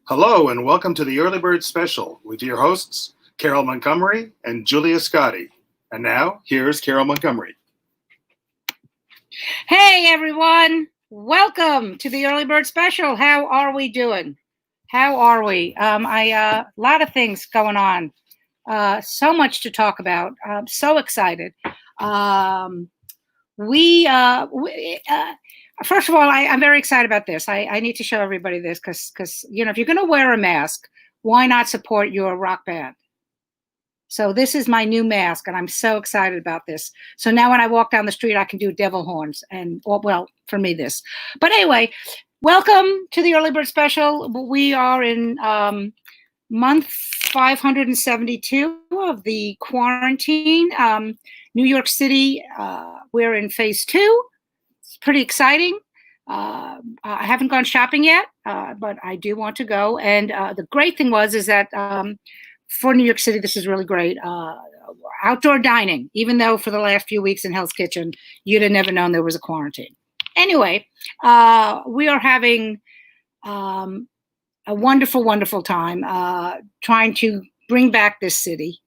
Hello and welcome to the Early Bird Special with your hosts, Carole Montgomery and Julia Scotti. And now, here's Carole Montgomery. Hey everyone, welcome to the Early Bird Special. How are we doing? How are we? A lot of things going on. So much to talk about. I'm so excited. First of all, I'm very excited about this. I need to show everybody this because if you're going to wear a mask, why not support your rock band? So this is my new mask, and I'm so excited about this. So now when I walk down the street, I can do devil horns, and well, for me this. But anyway, welcome to the Early Bird Special. We are in month 572 of the quarantine. New York City, we're in phase 2. It's pretty exciting. I haven't gone shopping yet, but I do want to go. And the great thing is that for New York City, this is really great. Outdoor dining, even though for the last few weeks in Hell's Kitchen, you'd have never known there was a quarantine. Anyway, we are having a wonderful, wonderful time trying to bring back this city.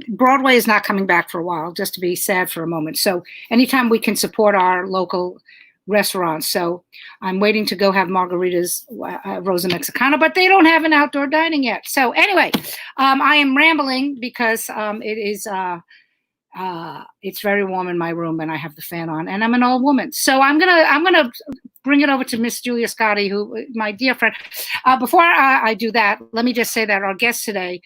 Broadway is not coming back for a while, just to be sad for a moment. So anytime we can support our local restaurants. So I'm waiting to go have margaritas, Rosa Mexicana, but they don't have an outdoor dining yet. So anyway, I am rambling because it's very warm in my room and I have the fan on and I'm an old woman. So I'm gonna bring it over to Miss Julia Scotti, who my dear friend. Before I do that, let me just say that our guests today,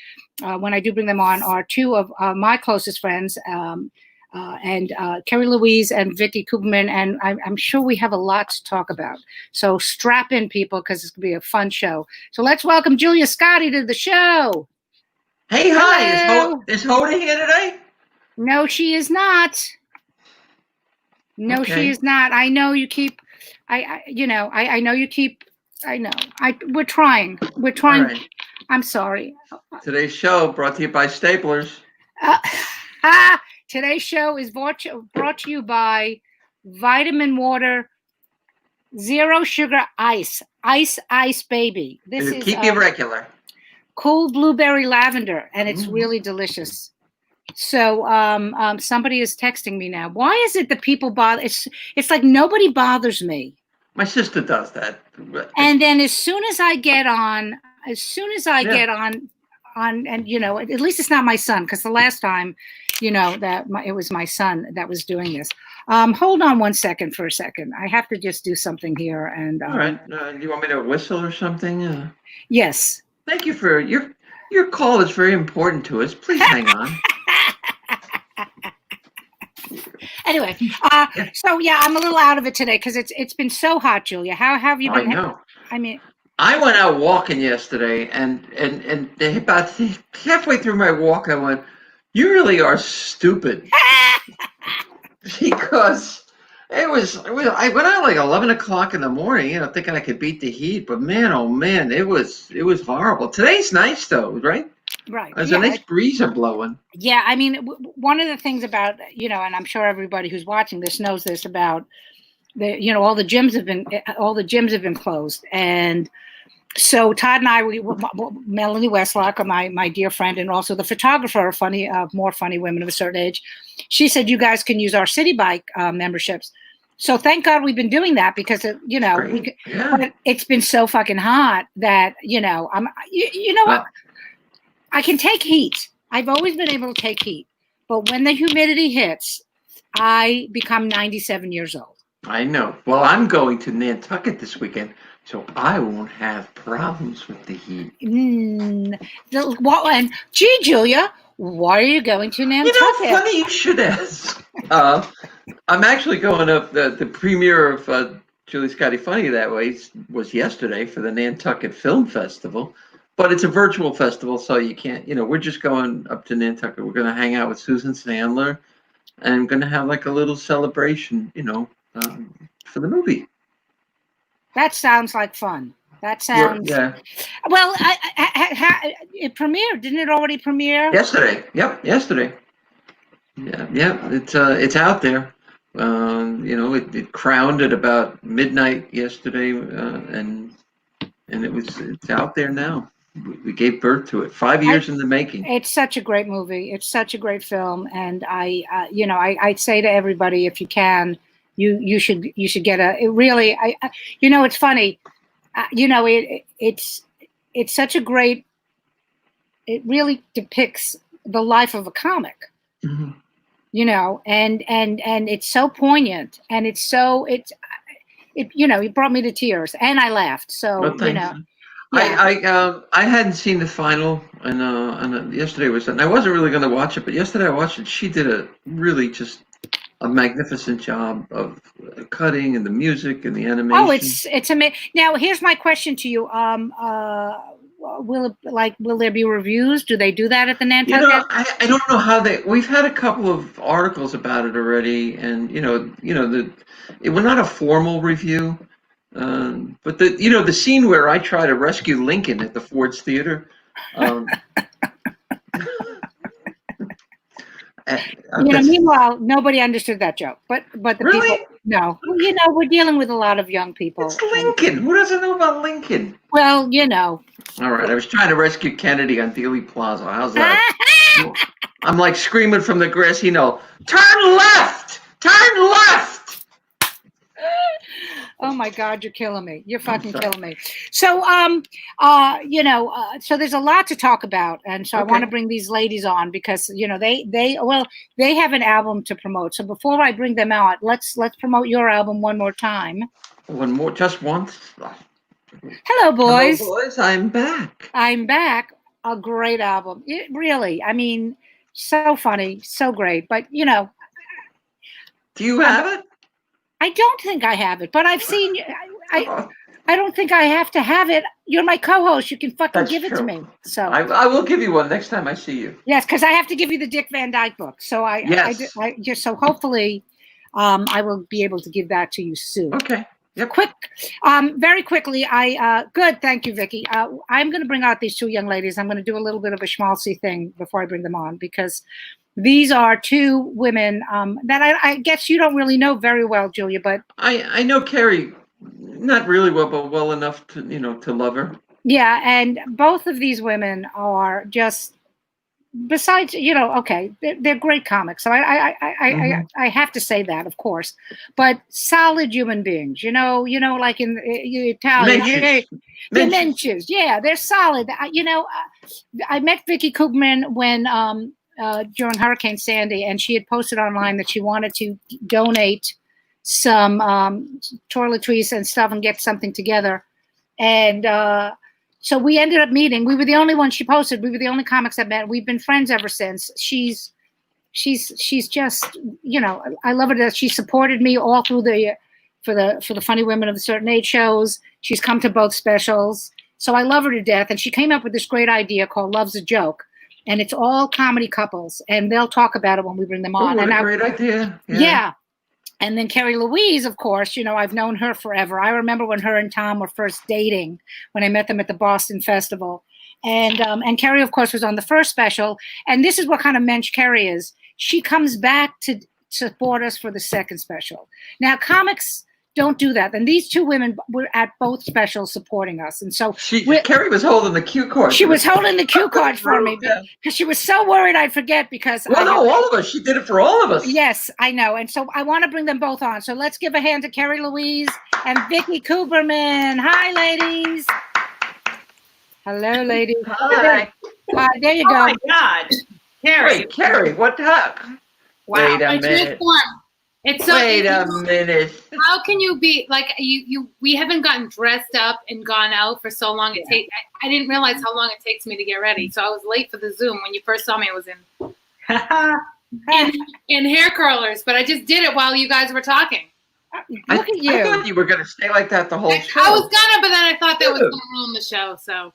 when I do bring them on, are two of my closest friends, and Kerri, Louise, and Vicky Kuperman, and I'm sure we have a lot to talk about. So strap in, people, because it's going to be a fun show. So let's welcome Julia Scotti to the show. Hey, hi. Is Hoda here today? No, she is not. No, okay. She is not. I know you keep. I know you keep. I know. We're trying. We're trying. Right. I'm sorry. Today's show brought to you by Staplers. Today's show is brought to you by Vitamin Water, Zero Sugar Ice Baby. This is keep you regular. Cool blueberry lavender, and it's really delicious. So somebody is texting me now. Why is it that people bother? It's like nobody bothers me. My sister does that. And then as soon as I get on, get on, and at least it's not my son, because the last time, it was my son that was doing this. Hold on one second for a second. I have to just do something here. And all right. Do you want me to whistle or something? Yes. Thank you for your call. Is very important to us. Please hang on. Anyway, so yeah, I'm a little out of it today because it's been so hot, Julia. How have you been? I know. I mean, I went out walking yesterday, and about halfway through my walk, I went, "You really are stupid," because I went out like 11 o'clock in the morning, thinking I could beat the heat, but man, oh man, it was horrible. Today's nice though, right? Right. There's a nice breeze blowing. Yeah, I mean, one of the things about, and I'm sure everybody who's watching this knows this about all the gyms have been closed. And so Todd and I, Melanie Westlock, my dear friend, and also the photographer, more funny women of a certain age, she said, you guys can use our City Bike memberships. So thank God we've been doing that because, but it's been so fucking hot that, what? I can take heat. I've always been able to take heat. But when the humidity hits, I become 97 years old. I know. Well, I'm going to Nantucket this weekend, so I won't have problems with the heat. And gee, Julia, why are you going to Nantucket? Funny you should ask. I'm actually going up. The premiere of Julia Scotti Funny That Way was yesterday for the Nantucket Film Festival. But it's a virtual festival, so you can't, we're just going up to Nantucket. We're going to hang out with Susan Sandler and going to have like a little celebration, for the movie. That sounds like fun. That sounds... Yeah. Well, it premiered. Didn't it already premiere? Yesterday. Yep, yesterday. Yeah, it's out there. It crowned at about midnight yesterday, and it's out there now. We gave birth to it. 5 years in the making. It's such a great movie. It's such a great film, and I'd say to everybody, if you can, you should get it really. It's funny. It's such a great. It really depicts the life of a comic. Mm-hmm. And it's so poignant, and it brought me to tears, and I laughed. So well, I hadn't seen the final, and yesterday was, and I wasn't really going to watch it, but yesterday I watched it. She did a really just a magnificent job of cutting and the music and the animation. Oh, it's amazing. Now, here's my question to you. Will there be reviews? Do they do that at the Nantucket? I don't know how we've had a couple of articles about it already, and we're not a formal review, but the scene where I try to rescue Lincoln at the Ford's Theater. Meanwhile, nobody understood that joke, but the really? people. No, we're dealing with a lot of young people. It's Lincoln. Who doesn't know about Lincoln? Well, All right, I was trying to rescue Kennedy on Dealey Plaza. How's that? I'm like screaming from the grassy knoll, turn left! Turn left! Oh my God, you're killing me. You're fucking killing me. So, so there's a lot to talk about, and so I want to bring these ladies on because they have an album to promote. So before I bring them out, let's promote your album one more time. One more, just once. Hello, boys. Hello, boys. I'm back. I'm back. A great album. It really. I mean, so funny, so great. But do you have it? I don't think I have it, but I've seen. I don't think I have to have it. You're my co-host. You can fucking give it to me. So I will give you one next time I see you. Yes, because I have to give you the Dick Van Dyke book. So so hopefully, I will be able to give that to you soon. Okay. Yep. Very quickly. Good. Thank you, Vicky. I'm going to bring out these two young ladies. I'm going to do a little bit of a schmaltzy thing before I bring them on because these are two women that I guess you don't really know very well, Julia, but I know Kerri, not really well, but well enough to to love her. Yeah, and both of these women are just, besides they're great comics. So I have to say that, of course, but solid human beings. Like in Italian, Menches. Yeah, they're solid. I met Vicky Kuperman when during Hurricane Sandy, and she had posted online that she wanted to donate some toiletries and stuff and get something together. And so we ended up meeting. We were the only ones she posted. We were the only comics I met. We've been friends ever since. She's just, I love her that she supported me all through for the Funny Women of a Certain Age shows. She's come to both specials. So I love her to death. And she came up with this great idea called Love's a Joke. And it's all comedy couples, and they'll talk about it when we bring them on. What a great idea. Yeah. And then Kerri Louise, of course, I've known her forever. I remember when her and Tom were first dating, when I met them at the Boston Festival. And Kerri, of course, was on the first special. And this is what kind of mensch Kerri is. She comes back to support us for the second special. Now, comics don't do that. And these two women were at both specials supporting us. And so Kerri was holding the cue card. She was holding the cue card for me because she was so worried I'd forget because all of us. She did it for all of us. Yes, I know. And so I want to bring them both on. So let's give a hand to Kerri Louise and Vicky Kuperman. Hi, ladies. Hello, ladies. Hi. Hi, there you go. Oh my God. Kerri. Wait, Kerri, what the heck? Wow. Wait a minute. It's so Wait a minute. How can you be like we haven't gotten dressed up and gone out for so long. I didn't realize how long it takes me to get ready. So I was late for the Zoom. When you first saw me, I was in hair curlers, but I just did it while you guys were talking. Look at you. I thought you were going to stay like that the whole show. I was gonna, but then I thought that was going to ruin the show. So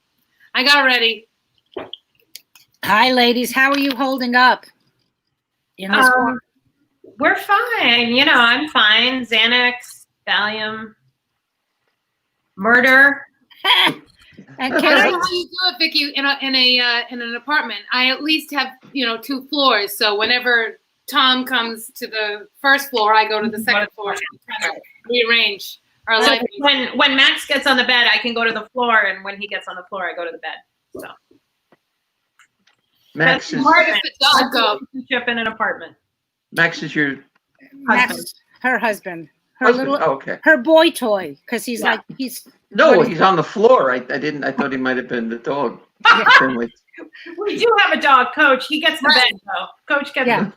I got ready. Hi, ladies. How are you holding up? We're fine. I'm fine. Xanax, Valium, murder. And I don't know how you do it, Vicky, in an apartment. I at least have 2 floors, so whenever Tom comes to the first floor, I go to the second floor. Kind of rearrange our So life. when Max gets on the bed, I can go to the floor, and when he gets on the floor, I go to the bed. So Max is Where does the dog go? relationship in an apartment. Max is your That's her husband. Her husband. little, Oh, okay. her boy toy, because he's Yeah. like he's. No, what is- he's on the floor. I thought he might have been the dog. Friendly. We do have a dog, Coach. He gets the bed, though. Coach gets Yeah.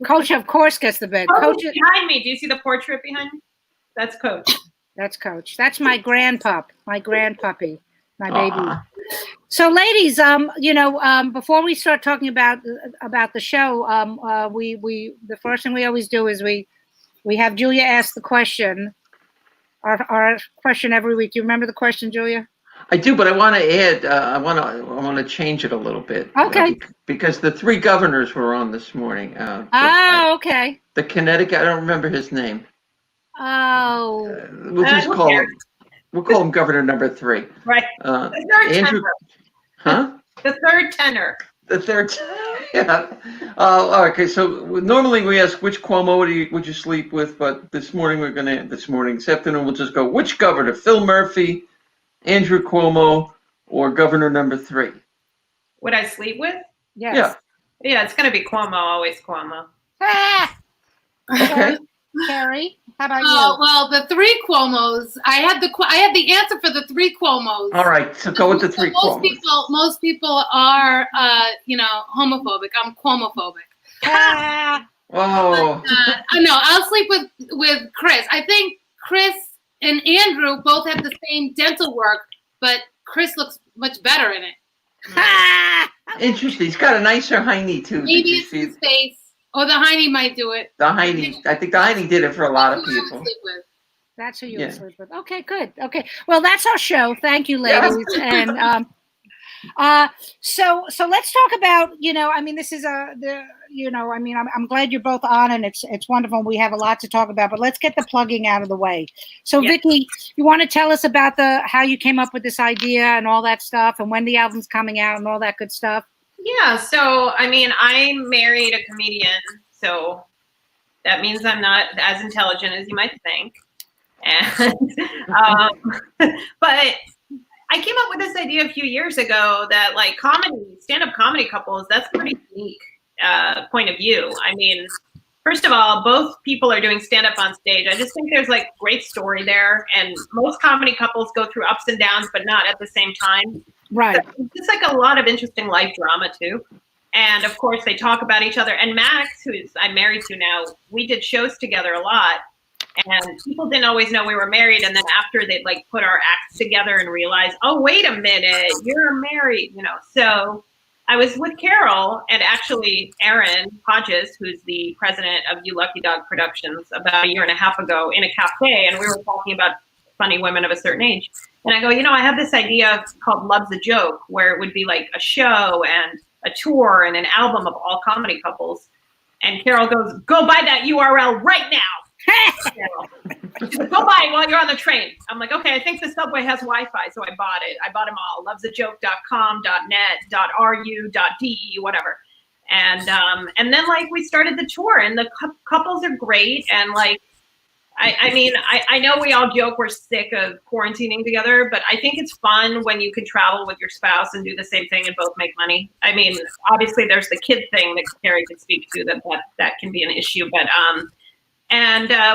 Coach, of course, gets the bed. Coach Coach, is behind me. Do you see the portrait behind me? That's Coach. that's Coach. That's my grandpup, my grandpuppy, my baby. Aw. So, ladies, before we start talking about the show, we the first thing we always do is we have Julia ask the question, our question every week. Do you remember the question, Julia? I do, but I want to add. I want to change it a little bit. Okay. Because the 3 governors were on this morning. Okay. The Connecticut. I don't remember his name. Oh, We'll just who call cares? him. We'll call him Governor number 3. Right. Uh, The third Andrew. tenor. Huh? The third tenor. The third. Yeah. Okay. So normally we ask which Cuomo would you sleep with, but this afternoon we'll just go which governor? Phil Murphy, Andrew Cuomo, or Governor number 3? Would I sleep with? yes. Yeah. Yeah, it's gonna be Cuomo. Always Cuomo. Ah! Okay. Kerri, how about Oh, you? well, the 3 Cuomos. I have the answer for the 3 Cuomos. All right. So go with the 3 Cuomos. Most people are, homophobic. I'm Cuomophobic. Ah, Oh. No, I'll sleep with Chris. I think Chris and Andrew both have the same dental work, but Chris looks much better in it. ah. Interesting. He's got a nicer hiney too. Did Maybe you it's see his face, or the hiney might do it. the hiney? I think the hiney did it for a lot of That's who I would people. sleep with. That's who you Yeah. would sleep with. Okay, good. Okay, well, that's our show. Thank you, ladies. And so let's talk about. This is I'm glad you're both on, and it's wonderful. We have a lot to talk about, but let's get the plugging out of the way. So, Yeah. Vicky, you want to tell us about how you came up with this idea and all that stuff, and when the album's coming out and all that good stuff. Yeah. So I married a comedian, so that means I'm not as intelligent as you might think. And but I came up with this idea a few years ago that like stand-up comedy couples, that's a pretty unique point of view. I mean, first of all, both people are doing stand-up on stage. I just think there's like great story there, and most comedy couples go through ups and downs, but not at the same time. Right. So it's like a lot of interesting life drama too. And of course they talk about each other. And Max, who I'm married to now, we did shows together a lot. And people didn't always know we were married. And then after they'd like put our acts together and realize, oh, wait a minute, you're married, So I was with Carole and actually Aaron Hodges, who's the president of You Lucky Dog Productions, about a year and a half ago in a cafe. And we were talking about funny women of a certain age. And I go, I have this idea called Love's a Joke, where it would be like a show and a tour and an album of all comedy couples. And Carole goes, go buy that URL right now. She's like, go buy it while you're on the train. I'm like, okay, I think the subway has Wi-Fi, so I bought it. I bought them all, lovesajoke.com, .net, .ru, .de, whatever. And then like we started the tour, and the couples are great. And like, I know we all joke we're sick of quarantining together, but I think it's fun when you can travel with your spouse and do the same thing and both make money. I mean, obviously there's the kid thing that Kerri could speak to that can be an issue, but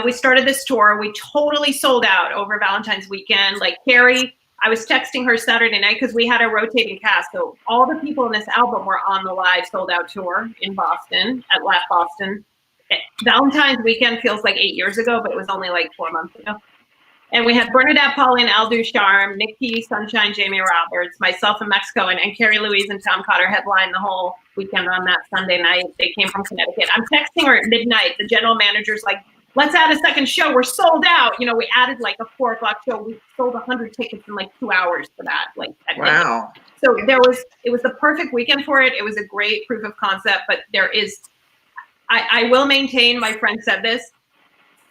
we started this tour. We totally sold out over Valentine's weekend. Like Kerri, I was texting her Saturday night because we had a rotating cast. So all the people in this album were on the live sold out tour in Boston at Laugh Boston. Valentine's weekend feels like 8 years ago, but it was only like 4 months ago. And we had Burnett, Pauline, Al Ducharme, Nikki, Sunshine, Jamie Roberts, myself in Mexico, and Kerri, Louise, and Tom Cotter headlined the whole weekend on that Sunday night. They came from Connecticut. I'm texting her at midnight. The general manager's like, let's add a second show. We're sold out. We added like a 4 o'clock show. We sold 100 tickets in like 2 hours for that. Like at midnight. Wow. So it was the perfect weekend for it. It was a great proof of concept, but there is, I will maintain, my friend said this,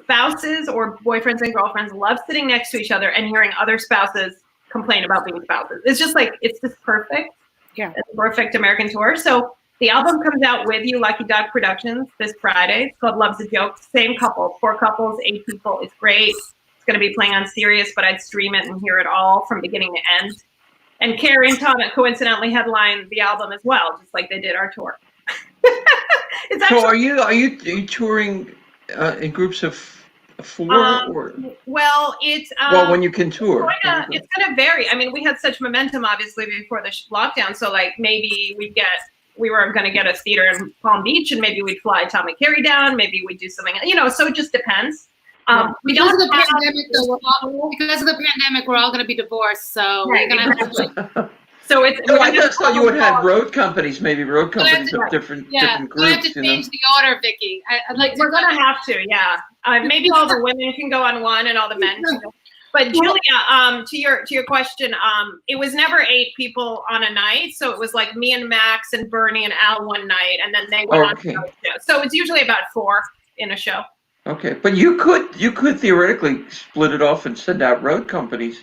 spouses or boyfriends and girlfriends love sitting next to each other and hearing other spouses complain about being spouses. It's just like, it's just perfect. Yeah. It's a perfect American tour. So The album comes out with You Lucky Dog Productions this Friday. It's called Love's a Joke. Same couple, 4 couples, 8 people. It's great. It's going to be playing on Sirius, but I'd stream it and hear it all from beginning to end. And Kerri and Tom coincidentally headlined the album as well, just like they did our tour. It's actually, So are you touring in groups of 4? Or? Well, it's Well, when you can tour. it's going to vary. I mean, we had such momentum, obviously, before the lockdown. So, like, maybe we were going to get a theater in Palm Beach, and maybe we'd fly Tom and Kerri down. Maybe we'd do something, so it just depends. Because of the pandemic, we're all going to be divorced, so Right, we're going to have So it's. No, I just thought you would have road companies, maybe road companies of Right. different we have groups. to change the order, Vicky. I'd like to. We're going to have to, yeah. Maybe all the women can go on one, and all the men can go. But Julia, to your question, it was never 8 people on a night. So it was like me and Max and Bernie and Al one night, and then they went on to another show. So it's usually about 4 in a show. Okay, but you could theoretically split it off and send out road companies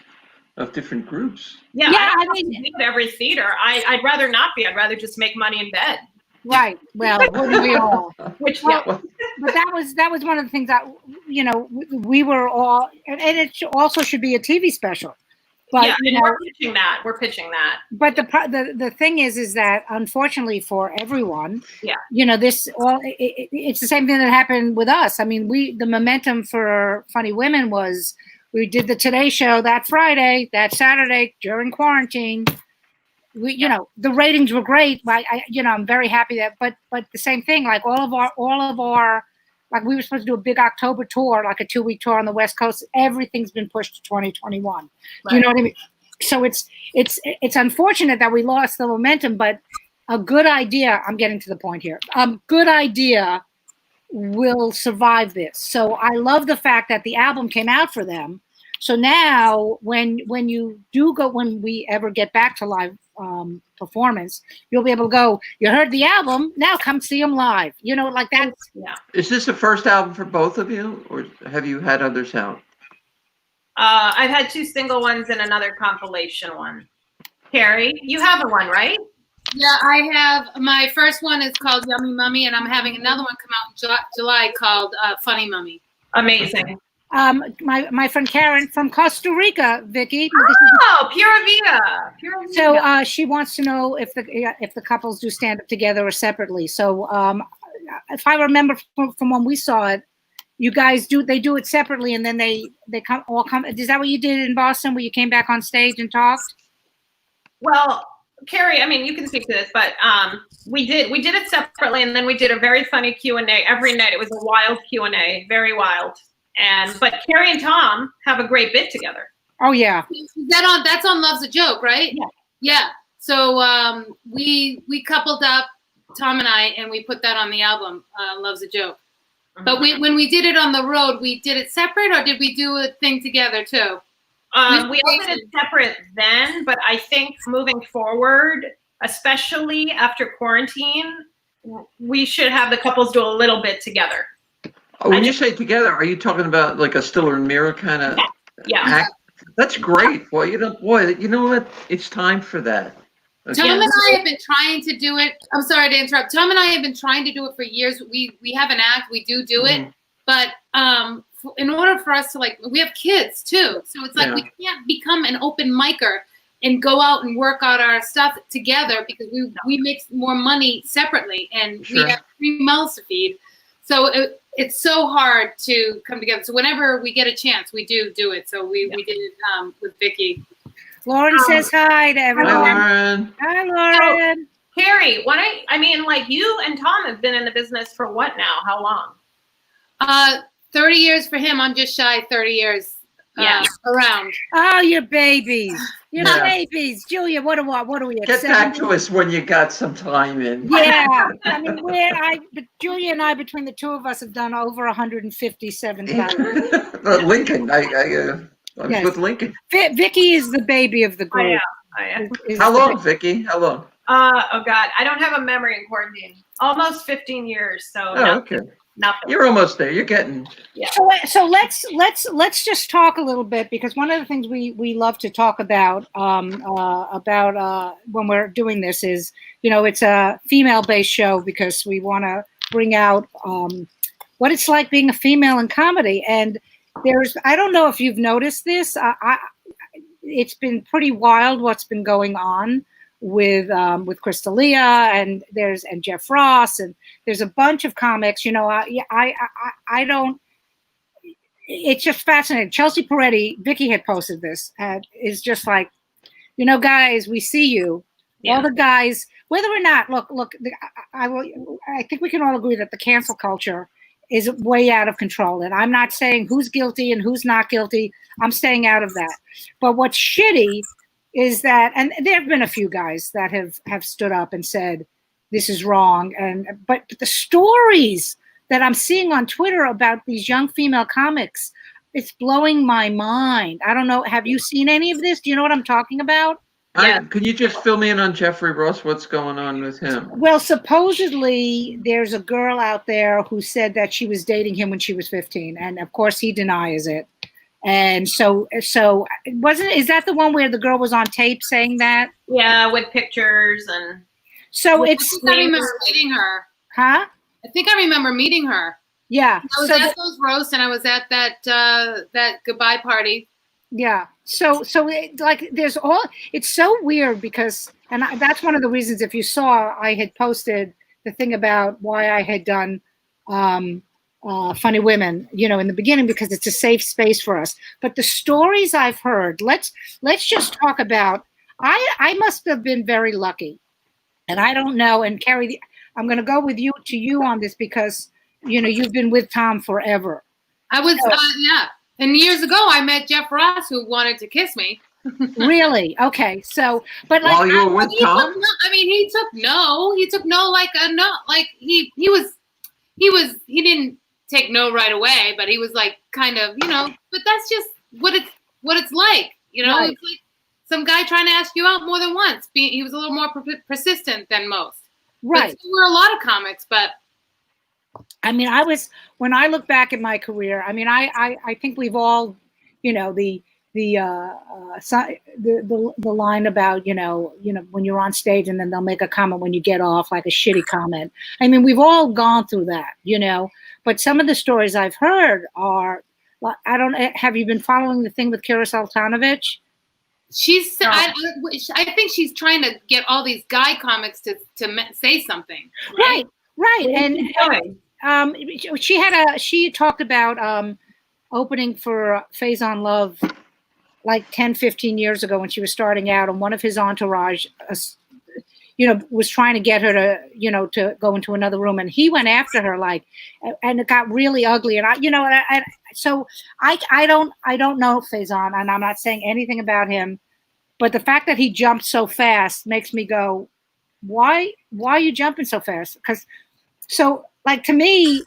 of different groups. Yeah, I mean, at every theater. I'd rather not be. I'd rather just make money in bed. Right. Well, wouldn't we all? Which But that was one of the things that we were all, and it also should be a TV special. But yeah, and we're pitching that. We're pitching that. But the thing is that unfortunately for everyone, this it's the same thing that happened with us. I mean, the momentum for Funny Women was we did the Today Show that Friday, that Saturday during quarantine. The ratings were great. I'm very happy that, but the same thing, like all of our, like we were supposed to do a big October tour, like a 2-week tour on the West Coast. Everything's been pushed to 2021. Right. Do you know what I mean? So it's unfortunate that we lost the momentum, but a good idea, I'm getting to the point here. Good idea will survive this. So I love the fact that the album came out for them. So now when we ever get back to live performance, you'll be able to go, you heard the album, now come see them live. Like that. Yeah. Is this the first album for both of you, or have you had others out? I've had 2 single ones and another compilation one. Kerri, you have one, right? Yeah, I have. My first one is called Yummy Mummy, and I'm having another one come out in July called Funny Mummy. Amazing. My friend Karen from Costa Rica, Vicky. Oh, Pura Vida. So she wants to know if the couples do stand up together or separately. So if I remember from when we saw it, you guys do it separately, and then they come. Is that what you did in Boston, where you came back on stage and talked? Well, Kerri, I mean, you can speak to this, but we did it separately, and then we did a very funny Q&A every night. It was a wild Q&A, very wild. But Kerri and Tom have a great bit together. Oh yeah. That's on Love's a Joke, right? Yeah. Yeah. So we coupled up, Tom and I, and we put that on the album, Love's a Joke. Mm-hmm. But when we did it on the road, we did it separate, or did we do a thing together too? We all did it separate then, but I think moving forward, especially after quarantine, we should have the couples do a little bit together. Oh, when you say together, are you talking about like a Stiller and Mirror kind of act? That's great. Well, you know what? It's time for that. Okay. Tom and I have been trying to do it. I'm sorry to interrupt. Tom and I have been trying to do it for years. We have an act. We do it. But in order for us to, like, we have kids too. So it's like we can't become an open micer and go out and work out our stuff together because we make more money separately and we have 3 mouths to feed. So it's so hard to come together. So whenever we get a chance, we do it. So we did it with Vicky. Lauren says hi to everyone. Hi, Lauren. Hi, Lauren. So, Kerri, like you and Tom have been in the business for what now? How long? 30 years for him. I'm just shy 30 years around. Oh, you're babies. You're babies. Julia, what do we Get back to us when you got some time in. Yeah. I mean, Julia and I, between the 2 of us, have done over 157,000. Lincoln. I was with Lincoln. Vicky is the baby of the group. I am. How long, Vicky? How long? Oh God, I don't have a memory in quarantine. Almost 15 years. So okay. Nothing. You're almost there. You're getting. Yeah. So let's just talk a little bit, because one of the things we love to talk about when we're doing this is, it's a female-based show because we want to bring out what it's like being a female in comedy. And I don't know if you've noticed this. It's been pretty wild what's been going on with Crystalia and Jeff Ross, and there's a bunch of comics. I don't. It's just fascinating. Chelsea Peretti, Vicky had posted this, is just like, guys, we see you. Yeah. All the guys, whether or not, look. I think we can all agree that the cancel culture is way out of control, and I'm not saying who's guilty and who's not guilty. I'm staying out of that. But what's shitty is that, and there have been a few guys that have stood up and said this is wrong, but the stories that I'm seeing on Twitter about these young female comics, it's blowing my mind. I don't know. Have you seen any of this? Do you know what I'm talking about? Yeah. Can you just fill me in on Jeffrey Ross? What's going on with him? Well, supposedly there's a girl out there who said that she was dating him when she was 15, and of course he denies it. And so is that the one where the girl was on tape saying that? Yeah, with pictures and. So I remember meeting her. Huh? I think I remember meeting her. Yeah. I was at those roasts, and I was at that goodbye party. Yeah. So it's so weird because, and that's one of the reasons, if you saw, I had posted the thing about why I had done Funny Women, in the beginning, because it's a safe space for us. But the stories I've heard, let's just talk about, I must have been very lucky, and I don't know. And Kerri, I'm going to go with you on this because, you've been with Tom forever. I was, yeah. And years ago, I met Jeff Ross, who wanted to kiss me. Really? Okay. So, but like, while you were with Tom, he took no like a no. Like he didn't take no right away, but he was like kind of, but that's just what it's like, Right. It's like some guy trying to ask you out more than once. He was a little more persistent than most. Right. But there were a lot of comics, but I mean, when I look back at my career, I mean, I think we've all, the line about, when you're on stage and then they'll make a comment when you get off, like a shitty comment. I mean, we've all gone through that, but some of the stories I've heard are, have you been following the thing with Kira Sultanovich? I think she's trying to get all these guy comics to say something. Right. And she talked about opening for Faison Love like 10, 15 years ago when she was starting out, and one of his entourage, was trying to get her to, to go into another room, and he went after her and it got really ugly. And I don't know Faison, and I'm not saying anything about him, but the fact that he jumped so fast makes me go, why are you jumping so fast? Because to me,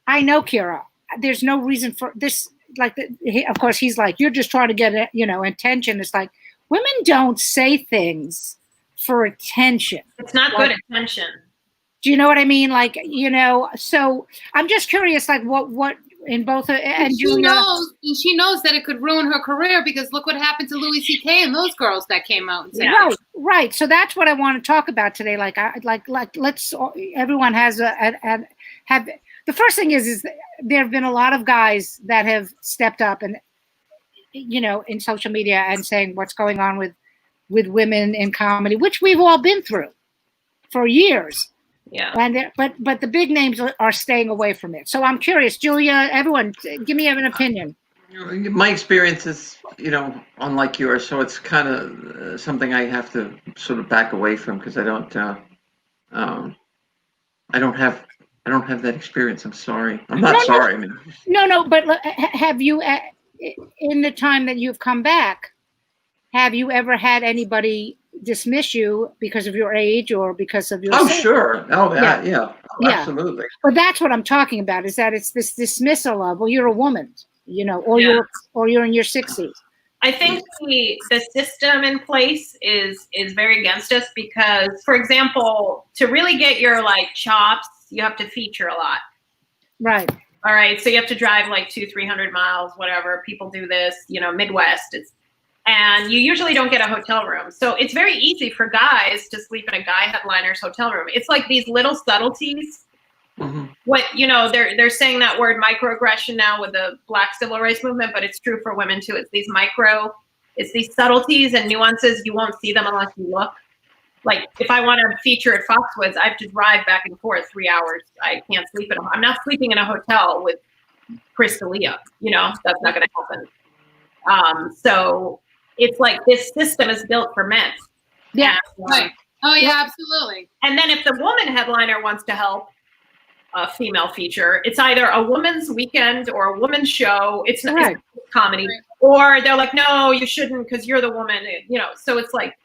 I know Kira. There's no reason for this. Of course, he's like, you're just trying to get, attention. It's like, women don't say things for attention. It's not good attention. Do you know what I mean? So I'm just curious, what in both, and she knows that it could ruin her career, because look what happened to Louis C.K. and those girls that came out and said, right. So that's what I want to talk about today. Let's, everyone has the first thing is there have been a lot of guys that have stepped up and, in social media and saying what's going on with women in comedy, which we've all been through for years. Yeah. And but the big names are staying away from it. So I'm curious, Julia, everyone, give me an opinion. My experience is, unlike yours, so it's kind of something I have to sort of back away from, because I don't have that experience. I'm sorry. I'm not sorry. I mean, no. But have you, in the time that you've come back, have you ever had anybody dismiss you because of your age or because of your? Oh, sure. Oh, yeah. Oh, absolutely. But that's what I'm talking about. Is that it's this dismissal of, well, you're a woman, or you're in your 60s. I think the system in place is very against us, because, for example, to really get your chops, you have to feature a lot. Right. All right. So you have to drive like 200-300 miles, whatever. People do this, Midwest. And you usually don't get a hotel room. So it's very easy for guys to sleep in a guy headliner's hotel room. It's like these little subtleties. Mm-hmm. What, they're saying that word microaggression now with the Black civil rights movement, but it's true for women too. It's these subtleties and nuances. You won't see them unless you look. Like if I want to feature at Foxwoods, I have to drive back and forth 3 hours. I can't sleep I'm not sleeping in a hotel with Chris D'Elia. That's not going to happen. So it's like this system is built for men. Yeah. And, Right. Oh yeah, absolutely. And then if the woman headliner wants to help a female feature, it's either a woman's weekend or a woman's show. It's not Right. comedy, or they're like, no, you shouldn't because you're the woman. So it's like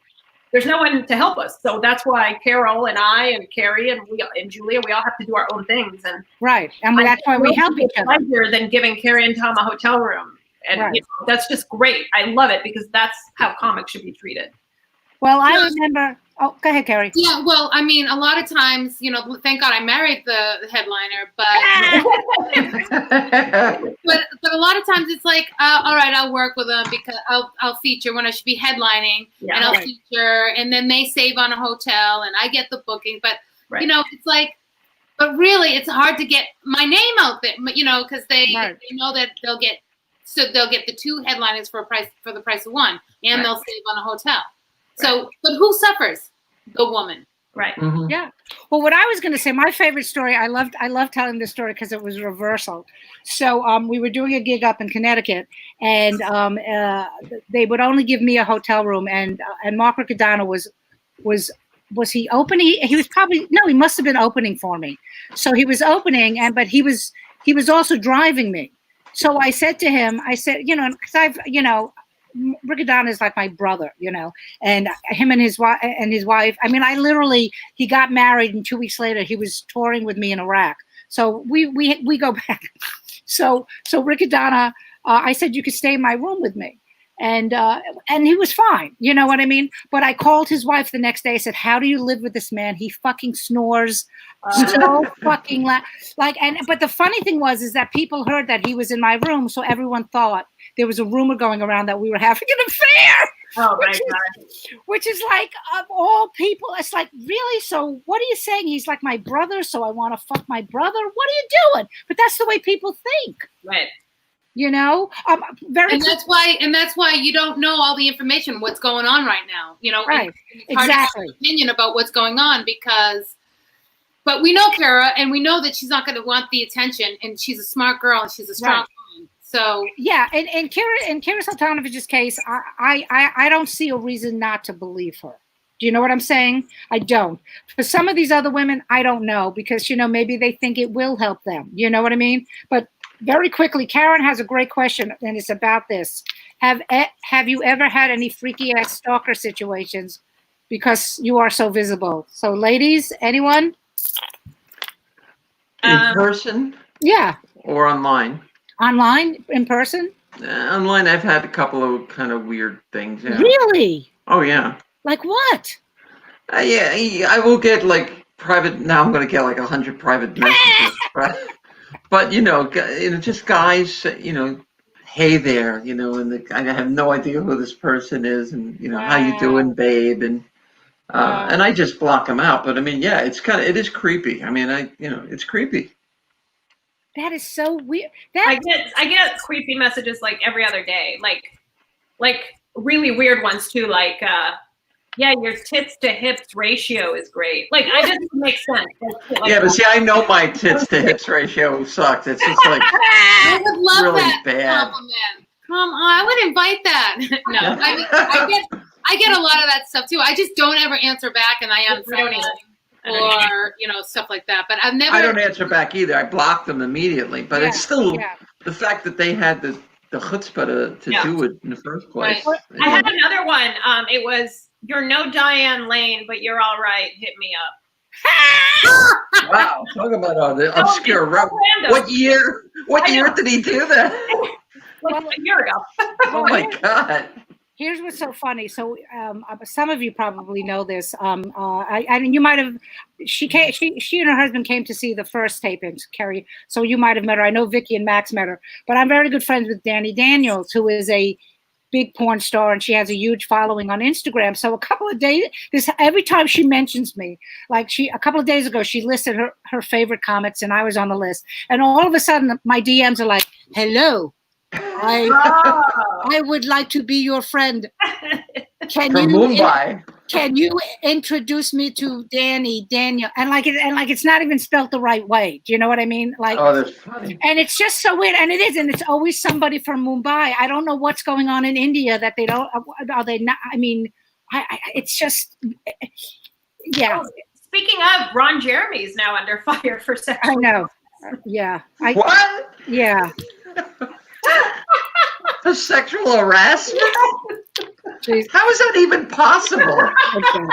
there's no one to help us. So that's why Carole and I and Kerri and Julia, we all have to do our own things. And right, and that's why we help each other. Pleasure than giving Kerri and Tom a hotel room, and Right. That's just great. I love it because that's how comics should be treated. Well, I remember. Oh, go ahead, Kerri. Yeah, well, I mean, a lot of times, thank God I married the headliner, but a lot of times it's like, all right, I'll work with them because I'll feature when I should be headlining, and I'll feature, and then they save on a hotel, and I get the booking. But it's like, but really, it's hard to get my name out there, because they know that they'll get the two headliners for the price of one, and they'll save on a hotel. So, but who suffers? The woman. Right. Mm-hmm. Yeah. Well, what I was going to say, my favorite story, I loved telling this story because it was reversal. So we were doing a gig up in Connecticut, and they would only give me a hotel room, and Mark Riccadonna was he opening? He was probably, no, he must have been opening for me. So he was opening, but he was also driving me. So I said to him, because I've, Riccadonna is like my brother, and him and his wife. I mean, he got married, and 2 weeks later, he was touring with me in Iraq. So we go back. So Riccadonna, I said you could stay in my room with me, and he was fine. You know what I mean? But I called his wife the next day. I said, "How do you live with this man? He fucking snores so fucking loud." But the funny thing is that people heard that he was in my room, so everyone thought there was a rumor going around that we were having an affair. Oh my God. Which is like, of all people, it's like, really? So what are you saying? He's like my brother, so I want to fuck my brother? What are you doing? But that's the way people think. Right. And that's why you don't know all the information, what's going on right now. Right. It's hard to have an opinion about what's going on but we know Kara, and we know that she's not going to want the attention, and she's a smart girl, and she's a strong woman. So yeah, and Kara Sultanovich's case, I don't see a reason not to believe her. Do you know what I'm saying? I don't. For some of these other women, I don't know, because maybe they think it will help them. You know what I mean? But very quickly, Karen has a great question, and it's about this. Have you ever had any freaky ass stalker situations because you are so visible? So, ladies, anyone? In person? Yeah. Or online? Online? In person? Online, I've had a couple of kind of weird things. Yeah. Really? Oh, yeah. Like what? Yeah, I will get like private. Now I'm going to get like 100 private messages. But just guys, hey there, and I have no idea who this person is, and how you doing, babe, and I just block them out. But I mean, yeah, it is creepy. I mean, it's creepy. That is so weird. I get creepy messages like every other day, like really weird ones too, like yeah, your tits to hips ratio is great. Like, I just make sense. Yeah, but see, I know my tits to hips ratio sucks. It's just like I would love really that bad. compliment. Come on, I would invite that. No, I mean, I get a lot of that stuff too. I just don't ever answer back, and I unfriend or stuff like that. But I've never. I don't answer back either. I block them immediately. But it's still the fact that they had the chutzpah to do it in the first place. Right. I had another one. It was, "You're no Diane Lane, but you're all right. Hit me up." Wow, talk about all the obscure. What year? What year did he do that? Like a year ago. Oh my God. Here's what's so funny. So some of you probably know this. I mean, you might have. She and her husband came to see the first tapings, Kerri. So you might have met her. I know Vicky and Max met her, but I'm very good friends with Danny Daniels, who is a big porn star, and she has a huge following on Instagram. So a couple of days, every time she mentions me, like a couple of days ago, she listed her favorite comics, and I was on the list. And all of a sudden, my DMs are like, "Hello, I would like to be your friend. Can you introduce me to Daniel?" And it's not even spelled the right way. Do you know what I mean? Like, oh, that's funny. And it's just so weird. And it is, and it's always somebody from Mumbai. I don't know what's going on in India that they don't. Are they not? I mean, it's just, yeah. Oh, speaking of, Ron Jeremy is now under fire for sexual. I know. Yeah. What? Yeah. The sexual harassment? Jeez. How is that even possible? Exactly.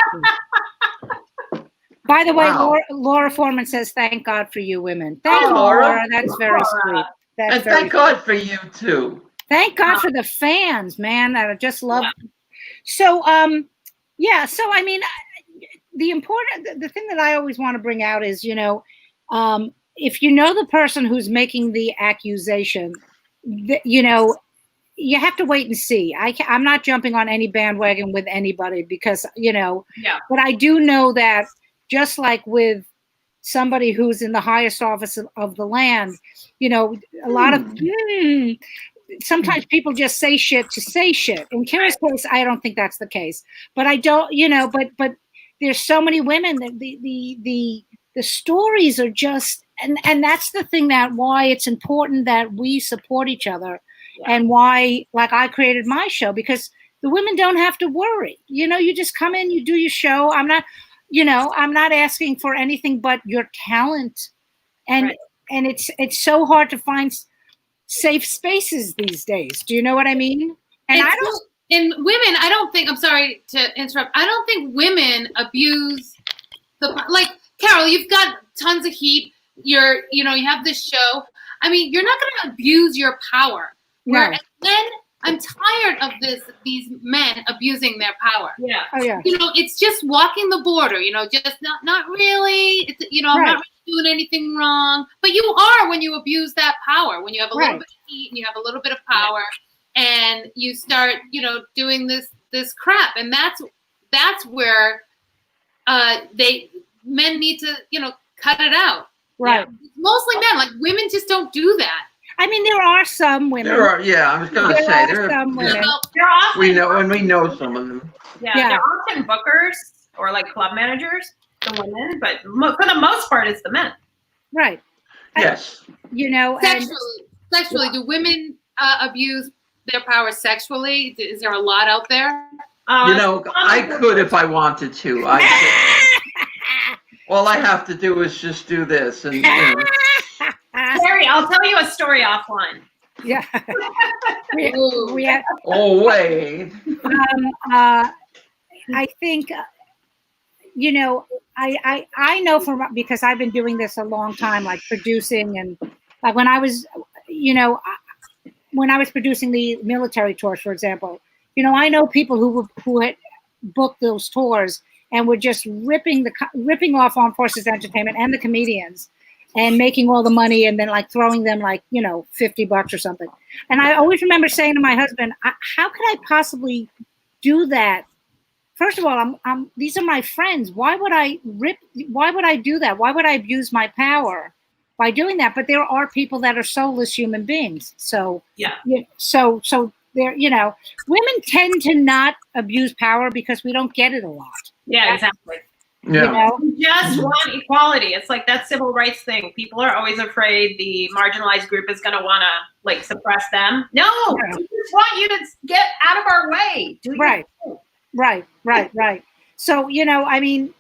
By the way, Wow. Laura Foreman says, "Thank God for you women." Thank you, Laura. That's very sweet. That's And very thank God for you too. Thank God for the fans, man. That I just love. Yeah. So, yeah. So, I mean, the thing that I always want to bring out is, you know, if you know the person who's making the accusation, you know, you have to wait and see. I'm not jumping on any bandwagon with anybody because, you know, but I do know that just like with somebody who's in the highest office of the land, you know, a lot of sometimes people just say shit to say shit. In Kerri's case, I don't think that's the case, but I don't, you know, but there's so many women that the stories are just, and that's the thing that why it's important that we support each other. And why, like, I created my show because the women don't have to worry. You know, you just come in, you do your show. I'm not asking for anything but your talent. And it's so hard to find safe spaces these days. Do you know what I mean? And women, I don't think, I'm sorry to interrupt, I don't think women abuse like, Carole, you've got tons of heat. You have this show. I mean, you're not going to abuse your power. Whereas then I'm tired of these men abusing their power. Yeah. Oh, yeah. You know, it's just walking the border, you know, just not really, it's, you know, I'm not really doing anything wrong. But you are when you abuse that power, when you have a little bit of heat and you have a little bit of power and you start, you know, doing this crap. And that's where men need to, you know, cut it out. Right. Yeah. Mostly men, like women just don't do that. I mean, there are some women. I was going to say there are some women. They're often we know some of them. Yeah, they're often bookers or like club managers, the women, but for the most part, it's the men. Right. Yes. You know, sexually, do women abuse their power sexually? Is there a lot out there? You know, I could if I wanted to. All I have to do is just do this, and. You know. Kerri, I'll tell you a story offline. Yeah. Oh, wait. I think, you know, I know because I've been doing this a long time, like producing, and like when I was, you know, when I was producing the military tours, for example, you know, I know people who had booked those tours and were just ripping off Armed Forces Entertainment and the comedians and making all the money and then like throwing them like, you know, $50 or something. And I always remember saying to my husband, how could I possibly do that? First of all, these are my friends. Why would I do that? Why would I abuse my power by doing that? But there are people that are soulless human beings. So, so they're, you know, women tend to not abuse power because we don't get it a lot. Yeah, exactly. Yeah. You know? We just want equality. It's like that civil rights thing. People are always afraid the marginalized group is going to want to like suppress them. No, we just want you to get out of our way. Right. So, you know, I mean,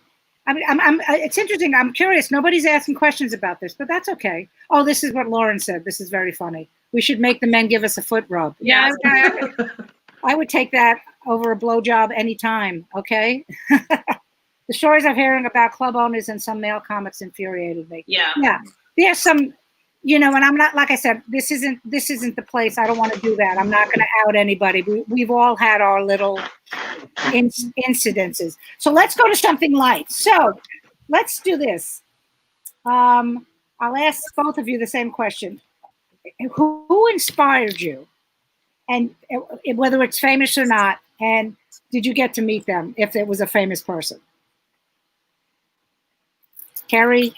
it's interesting. I'm curious. Nobody's asking questions about this, but that's okay. Oh, this is what Lauren said. This is very funny. We should make the men give us a foot rub. Yeah. I would take that over a blowjob anytime. Okay. The stories I'm hearing about club owners and some male comics infuriated me. Yeah. Yeah. There's some, you know, and I'm not, like I said, this isn't the place. I don't want to do that. I'm not going to out anybody. We've all had our little incidences. So let's go to something light. So let's do this. I'll ask both of you the same question. Who inspired you? And whether it's famous or not, and did you get to meet them if it was a famous person? Kerri?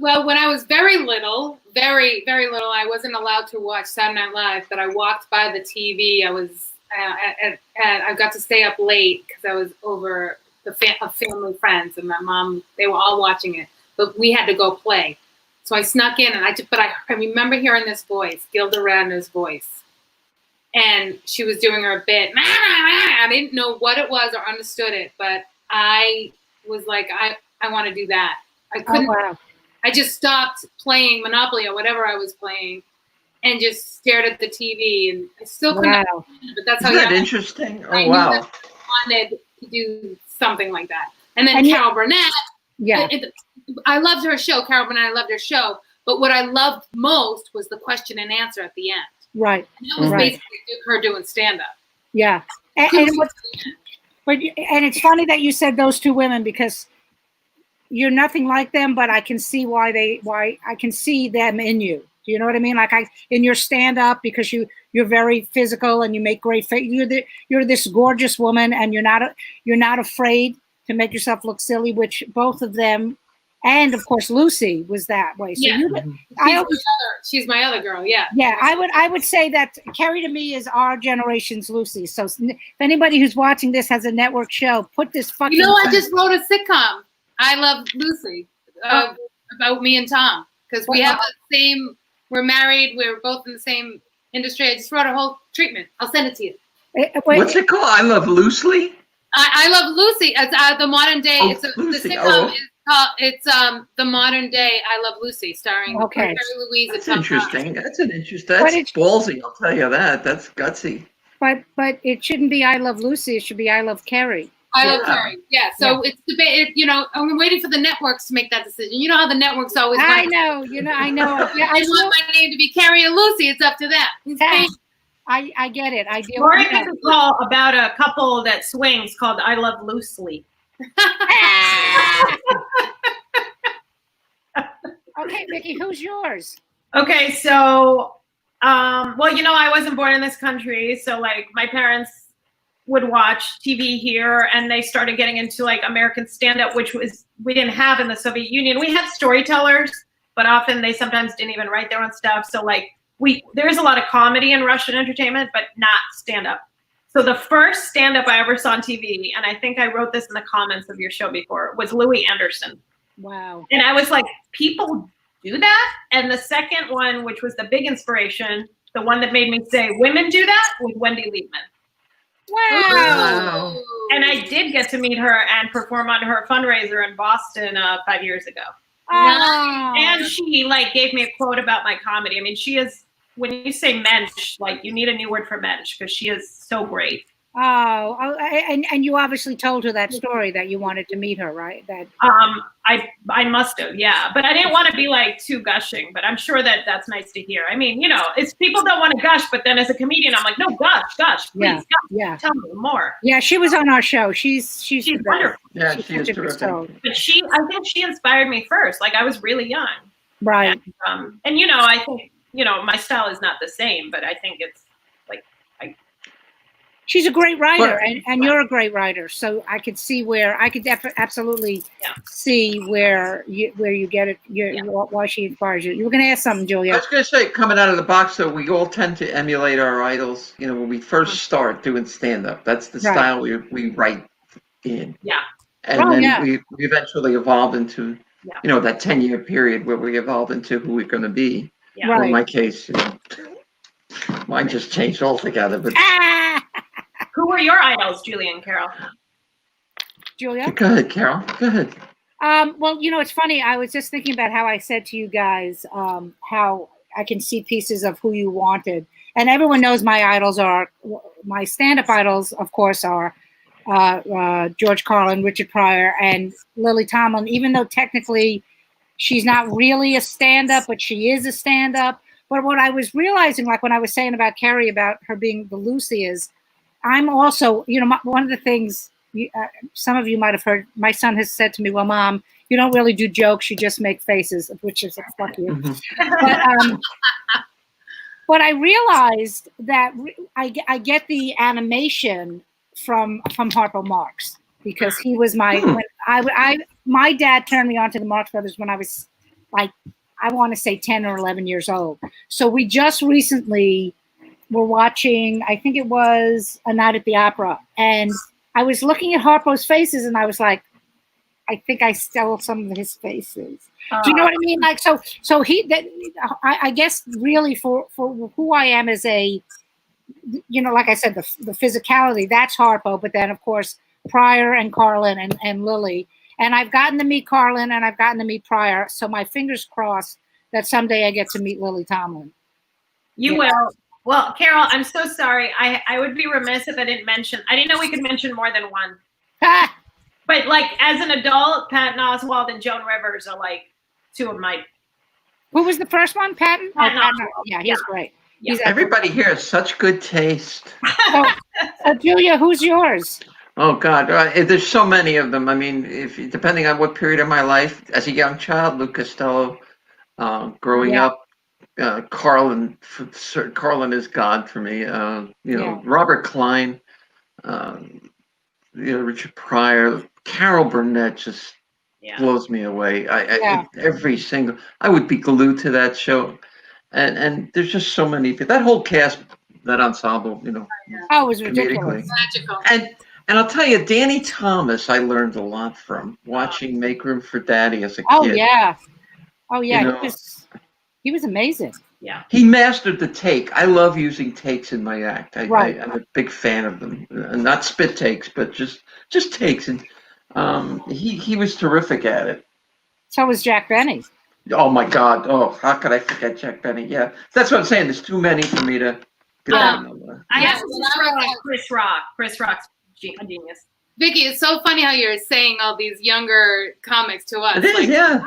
Well, when I was very little, I wasn't allowed to watch Saturday Night Live, but I walked by the TV. I was, I got to stay up late because I was over a family friends, and my mom, they were all watching it, but we had to go play. So I snuck in, and I remember hearing this voice, Gilda Radner's voice, and she was doing her bit. I didn't know what it was or understood it, but I was like, I want to do that. I couldn't. Oh, wow. I just stopped playing Monopoly or whatever I was playing, and just stared at the TV. And I still couldn't. Wow. But that's how. Isn't that interesting? Oh, I knew that I wanted to do something like that. And then Carole Burnett. Yeah. I loved her show. Carole Burnett. I loved her show. But what I loved most was the question and answer at the end. Right. And that was basically her doing stand up. Yeah. And it's funny that you said those two women, because you're nothing like them, but I can see why I can see them in you. Do you know what I mean? Like in your stand up, because you're very physical and you make great face. You're this gorgeous woman, and you're not afraid to make yourself look silly, which both of them, and of course Lucy was that way. So yeah. She's my other girl. Yeah. Yeah. I would say that Kerri to me is our generation's Lucy. So if anybody who's watching this has a network show, put this fucking. You know, I just wrote a sitcom. I Love Lucy, about me and Tom, because we have the same. We're married. We're both in the same industry. I just wrote a whole treatment. I'll send it to you. What's it called? I Love Loosely. I Love Lucy. It's the modern day. Oh, it's Lucy. The sitcom is called. It's the modern day I Love Lucy, starring Kerri, Louise. That's interesting. That's an interesting. That's ballsy. I'll tell you that. That's gutsy. But it shouldn't be I Love Lucy. It should be I Love Kerri. I love Kerri. Yeah. So it's debate. You know, I'm waiting for the networks to make that decision. You know how the networks always. I know. You know. I know. Yeah, I want my name to be Kerri or Lucy. It's up to them. Yeah. I get it. I deal with it. This is all about a couple that swings called I Love Loosely. Okay, Vicky, who's yours? Okay, so, well, you know, I wasn't born in this country, so like my parents would watch TV here, and they started getting into like American stand-up, which we didn't have in the Soviet Union. We had storytellers, but often they sometimes didn't even write their own stuff. So like there's a lot of comedy in Russian entertainment, but not stand-up. So the first stand-up I ever saw on TV, and I think I wrote this in the comments of your show before, was Louis Anderson. Wow. And I was like, people do that? And the second one, which was the big inspiration, the one that made me say, women do that, was Wendy Liebman. Wow. And I did get to meet her and perform on her fundraiser in Boston 5 years ago. Oh. And she like gave me a quote about my comedy. I mean, she is, when you say mensch, like you need a new word for mensch, because she is so great. And you obviously told her that story that you wanted to meet her, right? That I must have, yeah, but I didn't want to be like too gushing, but I'm sure that that's nice to hear. I mean, you know, it's people don't want to gush, but then as a comedian, I'm like, no, gush, please, gush, tell me more. Yeah, she was on our show. She's wonderful. Yeah, she is terrific. But I think she inspired me first. Like I was really young, right? And you know, I think, you know, my style is not the same, but I think it's like she's a great writer, and you're a great writer. So I could see absolutely see where you get it. Why she inspires you. You were going to ask something, Julia. I was going to say, coming out of the box, though, we all tend to emulate our idols. You know, when we first start doing stand-up, that's the style we write in. Yeah. And then we eventually evolved into, you know, that 10-year period where we evolved into who we're going to be. Yeah. Well, in my case, you know, mine just changed altogether. But who were your idols, Julia and Carole? Julia? Go ahead, Carole. Go ahead. Well, you know, it's funny. I was just thinking about how I said to you guys how I can see pieces of who you wanted. And everyone knows my stand-up idols, of course, are George Carlin, Richard Pryor, and Lily Tomlin, even though technically she's not really a stand-up, but she is a stand-up. But what I was realizing, like when I was saying about Kerri, about her being the Lucy, is I'm also, one of the things some of you might have heard, my son has said to me, well, Mom, you don't really do jokes, you just make faces, which is fuck you. Mm-hmm. But I realized that I get the animation from Harpo Marx, because he was my my dad turned me on to the Marx Brothers when I was like, I want to say 10 or 11 years old. So we just recently were watching, I think it was A Night at the Opera, and I was looking at Harpo's faces and I was like, I think I stole some of his faces. Do you know what I mean? Like, so I guess really for who I am as a, like I said, the physicality, that's Harpo, but then of course Pryor and Carlin and Lily. And I've gotten to meet Carlin and I've gotten to meet Pryor. So my fingers crossed that someday I get to meet Lily Tomlin. You will. Well, Carole, I'm so sorry. I would be remiss if I didn't know we could mention more than one. But like as an adult, Patton Oswalt and Joan Rivers are like two of my. Who was the first one? Patton? Patton Oswalt. Yeah, he's great. Yeah. Everybody here has such good taste. So Julia, who's yours? Oh God, there's so many of them. I mean, depending on what period of my life, as a young child, Lou Costello, growing up, Carlin is God for me. Robert Klein, Richard Pryor, Carol Burnett just blows me away. I would be glued to that show, and there's just so many. That whole cast, that ensemble, Oh, it was ridiculous. Magical. And I'll tell you, Danny Thomas, I learned a lot from watching Make Room for Daddy as a kid. Oh yeah. He was amazing. Yeah. He mastered the take. I love using takes in my act. I'm a big fan of them. Not spit takes, but just takes. And he was terrific at it. So was Jack Benny. Oh my God. Oh, how could I forget Jack Benny? Yeah. That's what I'm saying. There's too many for me to get on. I have to throw out Chris Rock. Chris Rock's a genius. Vicky, it's so funny how you're saying all these younger comics to us. It is, yeah.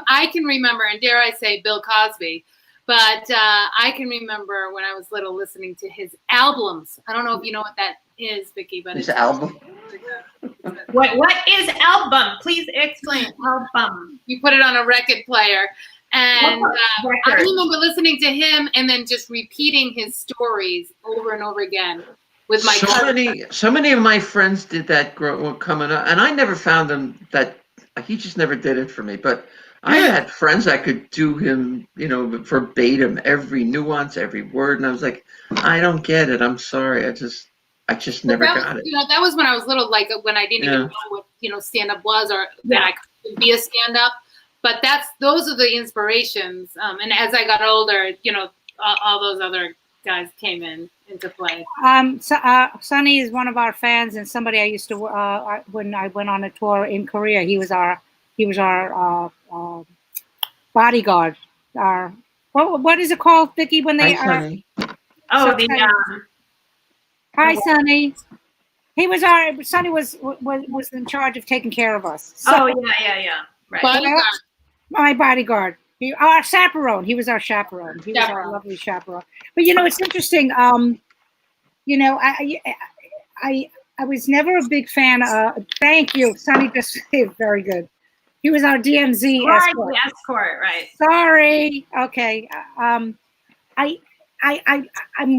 I can remember, and dare I say Bill Cosby, but I can remember when I was little listening to his albums. I don't know if you know what that is, Vicky, but his album. What is album? Please explain album. You put it on a record player. And I remember listening to him and then just repeating his stories over and over again with my cousin. So many of my friends did that coming up, and I never found them that he just never did it for me. But I had friends that could do him, verbatim, every nuance, every word, and I was like, I don't get it. I'm sorry. I just never got it. That was when I was little, like when I didn't even know what stand up was, or that I could be a stand up. But those are the inspirations. And as I got older, all those other guys came into play. Sonny is one of our fans, and somebody I used to when I went on a tour in Korea. He was our bodyguard. What is it called, Vicky? When they Sonny. Hi, Sonny. Sonny was in charge of taking care of us. So, yeah. Right. Bodyguard. My bodyguard. Our chaperone. He was our chaperone. He was our lovely chaperone. But it's interesting. I was never a big fan of. Thank you, Sonny. Just very good. He was our DMZ escort. Escort, right? Sorry. Okay. I'm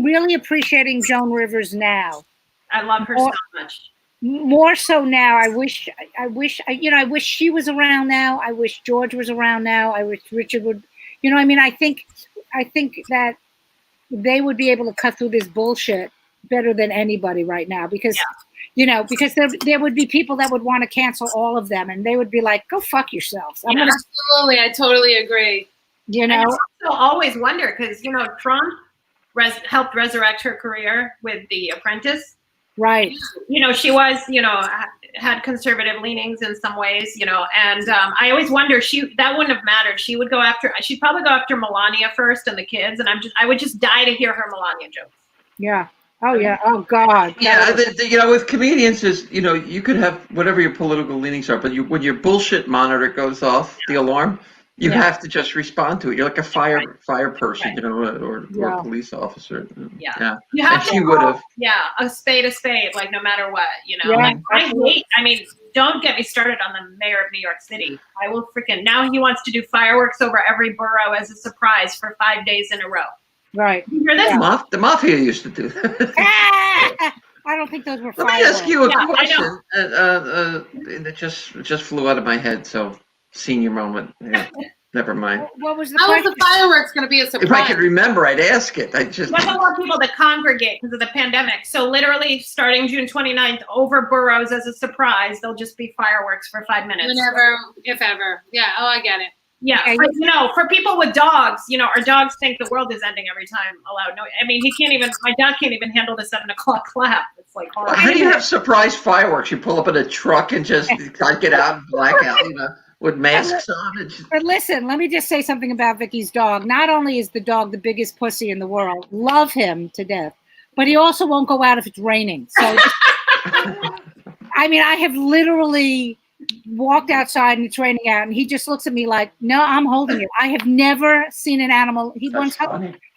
really appreciating Joan Rivers now. I love her so much. More so now. I wish she was around now. I wish George was around now. I wish Richard would. I think that they would be able to cut through this bullshit better than anybody right now, because because there would be people that would want to cancel all of them, and they would be like, go fuck yourselves. Absolutely, I totally agree. And I also always wonder, because Trump helped resurrect her career with The Apprentice. Right. She was, had conservative leanings in some ways, and I always wonder, that wouldn't have mattered. She'd probably go after Melania first and the kids, and I would just die to hear her Melania jokes. Yeah. Oh yeah. Oh God. Yeah. With comedians is, you could have whatever your political leanings are, but when your bullshit monitor goes off, the alarm, You Yeah. have to just respond to it. You're like a fire person, Right. or Yeah. a police officer. Yeah. You have And to she would have. a spade, like no matter what, Yeah, Like, absolutely. I mean, don't get me started on the mayor of New York City. I will now he wants to do fireworks over every borough as a surprise for 5 days in a row. Right. You hear this? The mafia used to do that. I don't think those were Let me fireworks. ask you a Yeah, I know. question. And it just flew out of my head. So senior moment. Yeah, never mind. What was the How is question? the fireworks going to be a If I surprise? could remember, I'd ask it. I just. He doesn't want people to congregate because of the pandemic. So literally starting June 29th over boroughs as a surprise, there'll just be fireworks for 5 minutes. Whenever, if ever. Yeah. Oh, I get it. Yeah, Okay. but for people with dogs, our dogs think the world is ending every time allowed. No, I mean, my dog can't even handle the 7 o'clock clap. It's like horrible. How do you have surprise fireworks? You pull up in a truck and just get out and black out, with masks on. But listen, let me just say something about Vicky's dog. Not only is the dog the biggest pussy in the world, love him to death, but he also won't go out if it's raining. So, I mean, I have literally walked outside and it's raining out, and he just looks at me like, "No, I'm holding it." I have never seen an animal.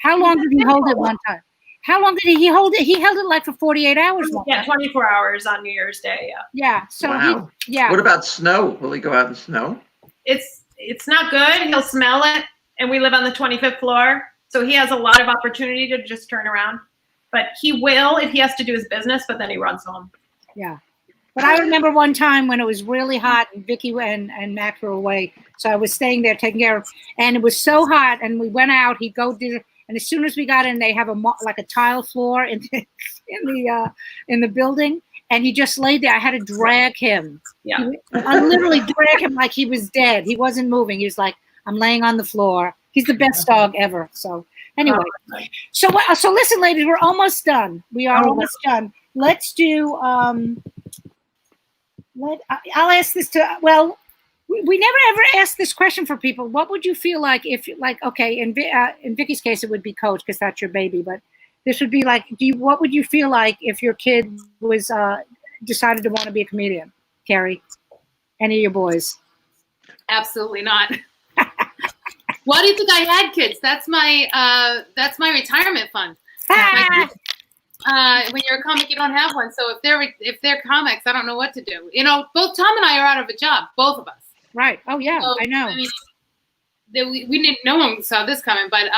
How long did he hold it one time? How long did he hold it? He held it like for 48 hours. Yeah, 24 hours on New Year's Day. Yeah. Yeah. So Wow. What about snow? Will he go out in snow? It's not good. He'll smell it, and we live on the 25th floor, so he has a lot of opportunity to just turn around. But he will if he has to do his business. But then he runs home. Yeah. But I remember one time when it was really hot and Vicky and Max were away. So I was staying there taking care of, and it was so hot, and we went out, he'd go do, and as soon as we got in, they have a tile floor in the building, and he just laid there. I had to drag him. Yeah. I literally drag him like he was dead. He wasn't moving. He was like, I'm laying on the floor. He's the best dog ever. So anyway, so listen, ladies, we're almost done. We are almost done. Let's do, I'll ask this we never ever asked this question for people. What would you feel like if, okay, in Vicky's case, it would be Coach because that's your baby, but this would be like, what would you feel like if your kid was decided to want to be a comedian? Kerri, any of your boys? Absolutely not. Why do you think I had kids? That's my retirement fund. When you're a comic, you don't have one. So if they're comics, I don't know what to do. Both Tom and I are out of a job, both of us. Right. Oh yeah, so, I know. I mean, we didn't. No one saw this coming, but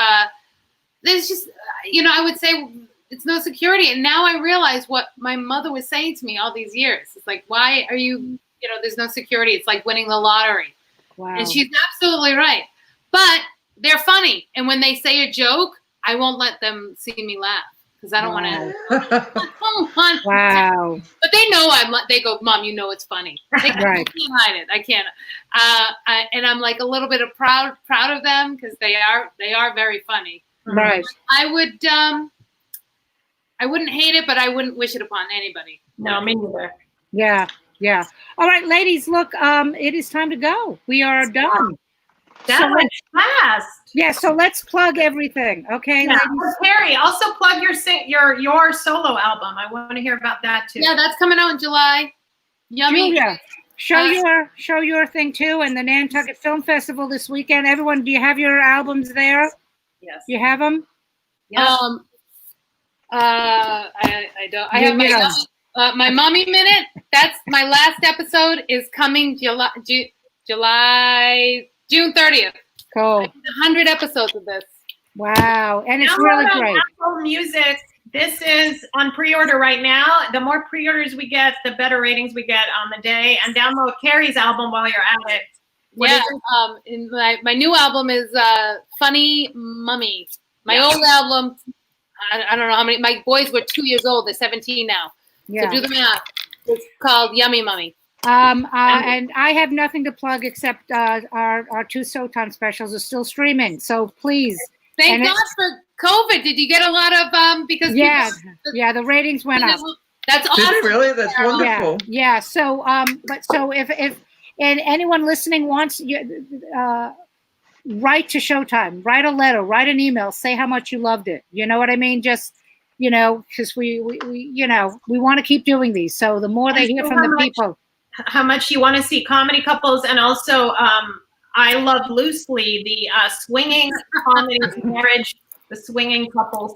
there's just, I would say it's no security. And now I realize what my mother was saying to me all these years. It's like, why are you? There's no security. It's like winning the lottery. Wow. And she's absolutely right. But they're funny, and when they say a joke, I won't let them see me laugh. Because I don't want to. Wow. But they know they go, Mom, it's funny. They can't hide it. I can't. And I'm like a little bit of proud of them because they are very funny. Right. I wouldn't hate it, but I wouldn't wish it upon anybody. No, me neither. Yeah. Yeah. All right, ladies, look, it is time to go. We are done. That went fast. Yeah, so let's plug everything, okay? Yeah. Kerri, also plug your solo album. I want to hear about that too. Yeah, that's coming out in July. Yummy. Julia, show your thing too, and the Nantucket Film Festival this weekend. Everyone, do you have your albums there? Yes. You have them? Yes. I don't. I have my Mommy Minute. That's my last episode is coming June 30th. Cool. 100 episodes of this. Wow. And it's really great. Apple Music. This is on pre-order right now. The more pre-orders we get, the better ratings we get on the day. And download Kerri's album while you're at it. In my new album is Funny Mummy. My old album, I don't know how many. My boys were 2 years old. They're 17 now. Yeah. So do the math. It's called Yummy Mummy. And I have nothing to plug except our two Showtime specials are still streaming. So please. Thank God for COVID. Did you get a lot of because the ratings went up. That's awesome. Did it really? That's wonderful. Yeah. So if anyone listening wants write to Showtime, write a letter, write an email, say how much you loved it. You know what I mean? Just because we want to keep doing these. So the more they hear from the people. How much you want to see comedy couples, and also I love loosely the swinging comedy marriage, the swinging couples.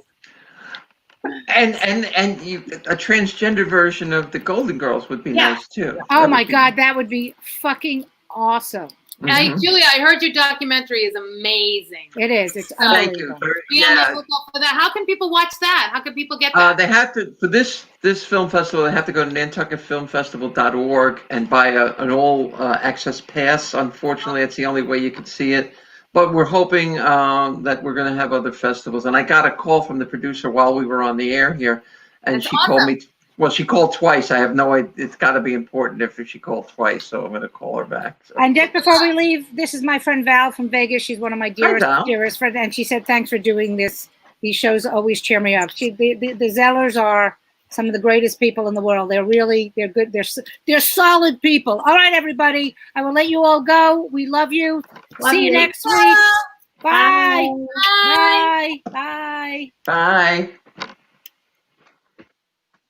And a transgender version of the Golden Girls would be nice too. Oh my God, that would be fucking awesome. Julia, I heard your documentary is amazing. It is. It's Thank you. Be on the lookout for that. How can people watch that? How can people get that? They have to, for this film festival, they have to go to nantucketfilmfestival.org and buy an all access pass. Unfortunately, it's the only way you can see it. But we're hoping that we're going to have other festivals. And I got a call from the producer while we were on the air here, and That's she awesome. told me, well, she called twice. I have no idea. It's got to be important if she called twice, so I'm going to call her back. So. And just before we leave, this is my friend Val from Vegas. She's one of my dearest friends, and she said, "Thanks for doing this. These shows always cheer me up." The Zellers are some of the greatest people in the world. They're good. They're solid people. All right, everybody. I will let you all go. We love you. See you next week. Bye. Bye. Bye. Bye. Bye.